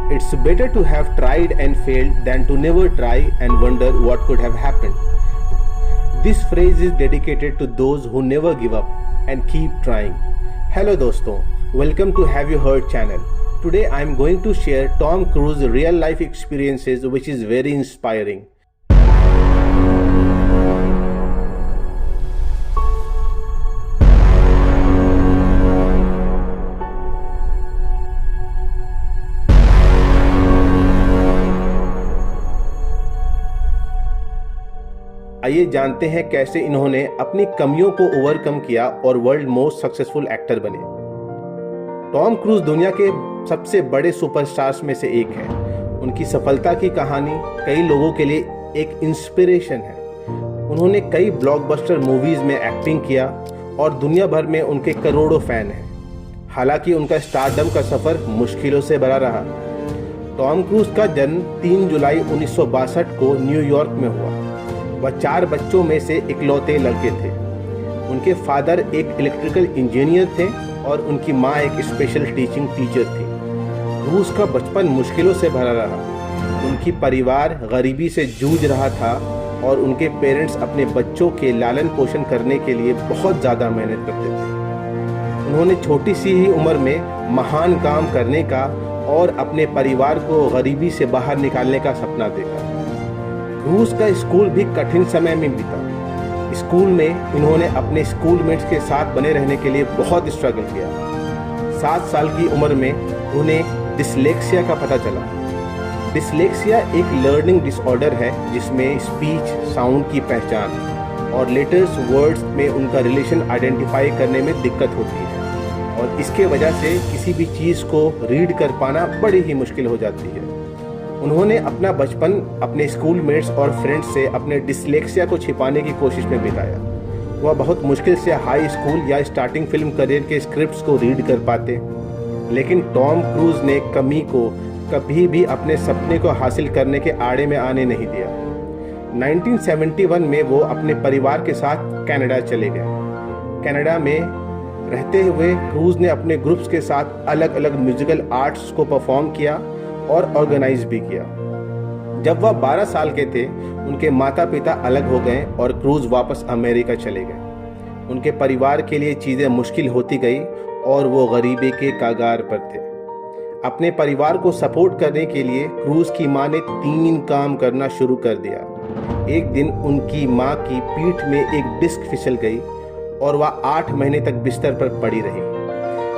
It's better to have tried and failed than to never try and wonder what could have happened. This phrase is dedicated to those who never give up and keep trying. Hello दोस्तों, welcome to Have You Heard channel. Today I am going to share Tom Cruise's real life experiences which is very inspiring. आइए जानते हैं कैसे इन्होंने अपनी कमियों को overcome किया और वर्ल्ड मोस्ट सक्सेसफुल एक्टर बने। टॉम क्रूज दुनिया के सबसे बड़े सुपरस्टार्स में से एक है। उनकी सफलता की कहानी कई लोगों के लिए एक इंस्पिरेशन है। उन्होंने कई ब्लॉकबस्टर मूवीज में एक्टिंग किया और दुनिया भर में उनके करोड़ों फैन हैं। हालांकि उनका स्टारडम का सफर मुश्किलों से भरा रहा। टॉम क्रूज का जन्म 3 जुलाई 1962 को न्यूयॉर्क में हुआ। वह 4 बच्चों में से इकलौते लड़के थे। उनके फादर एक इलेक्ट्रिकल इंजीनियर थे और उनकी माँ एक स्पेशल टीचिंग टीचर थी। क्रूज का बचपन मुश्किलों से भरा रहा। उनकी परिवार गरीबी से जूझ रहा था और उनके पेरेंट्स अपने बच्चों के लालन पोषण करने के लिए बहुत ज़्यादा मेहनत करते थे। उन्होंने छोटी सी ही उम्र में महान काम करने का और अपने परिवार को गरीबी से बाहर निकालने का सपना देखा। क्रूज का स्कूल भी कठिन समय में बीता। स्कूल में इन्होंने अपने स्कूलमेट्स के साथ बने रहने के लिए बहुत स्ट्रगल किया। 7 साल की उम्र में उन्हें डिसलेक्सिया का पता चला। डिसलेक्सिया एक लर्निंग डिसऑर्डर है जिसमें स्पीच, साउंड की पहचान और लेटर्स, वर्ड्स में उनका रिलेशन आइडेंटिफाई करने में दिक्कत होती है और इसके वजह से किसी भी चीज़ को रीड कर पाना बड़ी ही मुश्किल हो जाती है। उन्होंने अपना बचपन अपने स्कूलमेट्स और फ्रेंड्स से अपने डिसलेक्सिया को छिपाने की कोशिश में बिताया। वह बहुत मुश्किल से हाई स्कूल या स्टार्टिंग फिल्म करियर के स्क्रिप्ट्स को रीड कर पाते। लेकिन टॉम क्रूज ने कमी को कभी भी अपने सपने को हासिल करने के आड़े में आने नहीं दिया। 1971 में वो अपने परिवार के साथ कनाडा चले गए। कनाडा में रहते हुए क्रूज ने अपने ग्रुप्स के साथ अलग अलग म्यूजिकल आर्ट्स को परफॉर्म किया और ऑर्गेनाइज भी किया। जब वह 12 साल के थे उनके माता पिता अलग हो गए और क्रूज वापस अमेरिका चले गए। उनके परिवार के लिए चीज़ें मुश्किल होती गई और वो गरीबी के कगार पर थे। अपने परिवार को सपोर्ट करने के लिए क्रूज की माँ ने 3 काम करना शुरू कर दिया। एक दिन उनकी माँ की पीठ में एक डिस्क फिसल गई और वह 8 महीने तक बिस्तर पर पड़ी रही।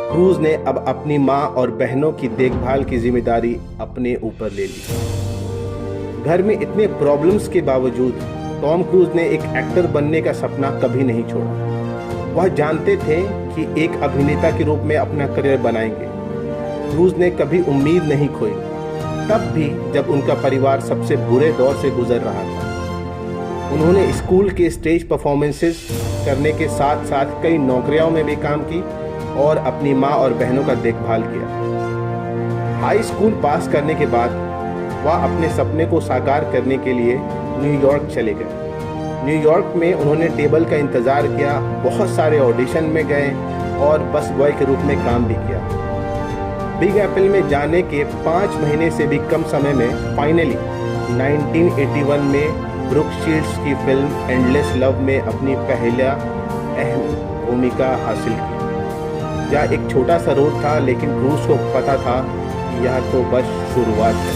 क्रूज ने अब अपनी माँ और बहनों की देखभाल की जिम्मेदारी अपने ऊपर ले ली। घर में इतने प्रॉब्लम्स के बावजूद टॉम क्रूज ने एक एक्टर बनने का सपना कभी नहीं छोड़ा। वह जानते थे कि एक अभिनेता के रूप में अपना करियर बनाएंगे। क्रूज ने कभी उम्मीद नहीं खोई, तब भी जब उनका परिवार सबसे बुरे दौर से गुजर रहा था। उन्होंने स्कूल के स्टेज परफॉर्मेंसेस करने के साथ साथ कई नौकरियों में भी काम की और अपनी माँ और बहनों का देखभाल किया। हाई स्कूल पास करने के बाद वह अपने सपने को साकार करने के लिए न्यूयॉर्क चले गए। न्यूयॉर्क में उन्होंने टेबल का इंतज़ार किया, बहुत सारे ऑडिशन में गए और बस बॉय के रूप में काम भी किया। बिग एप्पल में जाने के 5 महीने से भी कम समय में फाइनली 1981 में ब्रुक शील्ड्स की फिल्म एंडलेस लव में अपनी पहला अहम भूमिका हासिल की। यह एक छोटा सा रोल था लेकिन क्रूज को पता था कि यह तो बस शुरुआत है।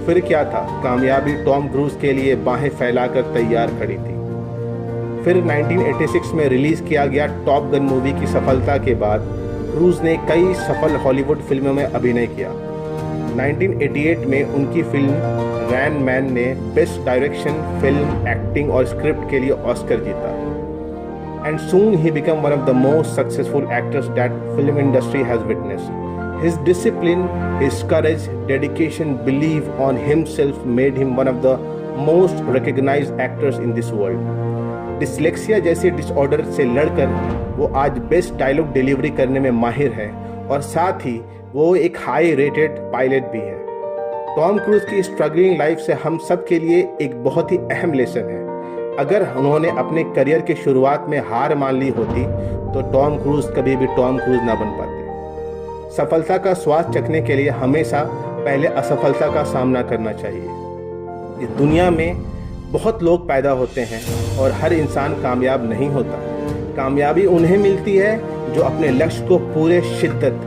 फिर क्या था, कामयाबी टॉम क्रूज के लिए बाहें फैलाकर तैयार खड़ी थी। फिर 1986 में रिलीज़ किया गया टॉप गन मूवी की सफलता के बाद क्रूज ने कई सफल हॉलीवुड फिल्मों में अभिनय किया। 1988 में उनकी फिल्म रैन मैन ने बेस्ट डायरेक्शन, फिल्म, एक्टिंग और स्क्रिप्ट के लिए ऑस्कर जीता। And soon he became one of the most successful actors that film industry has witnessed. His discipline, his courage, dedication, belief on himself made him one of the most recognized actors in this world. Dyslexia जैसे disorder से लड़कर वो आज best dialogue delivery करने में माहिर है और साथ ही वो एक हाई रेटेड पायलट भी है। टॉम क्रूज की स्ट्रगलिंग लाइफ से हम सब के लिए एक बहुत ही अहम लेसन है। अगर उन्होंने अपने करियर की शुरुआत में हार मान ली होती तो टॉम क्रूज कभी भी टॉम क्रूज ना बन पाते। सफलता का स्वाद चखने के लिए हमेशा पहले असफलता का सामना करना चाहिए। इस दुनिया में बहुत लोग पैदा होते हैं और हर इंसान कामयाब नहीं होता। कामयाबी उन्हें मिलती है जो अपने लक्ष्य को पूरे शिद्दत,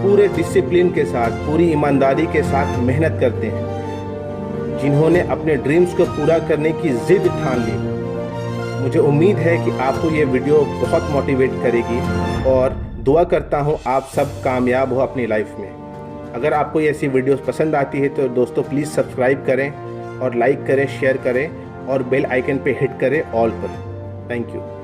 पूरे डिसिप्लिन के साथ, पूरी ईमानदारी के साथ मेहनत करते हैं, जिन्होंने अपने ड्रीम्स को पूरा करने की जिद ठान ली। मुझे उम्मीद है कि आपको ये वीडियो बहुत मोटिवेट करेगी और दुआ करता हूँ आप सब कामयाब हो अपनी लाइफ में। अगर आपको ये ऐसी वीडियोस पसंद आती है तो दोस्तों प्लीज़ सब्सक्राइब करें और लाइक करें, शेयर करें और बेल आइकन पे हिट करें ऑल पर। Thank you.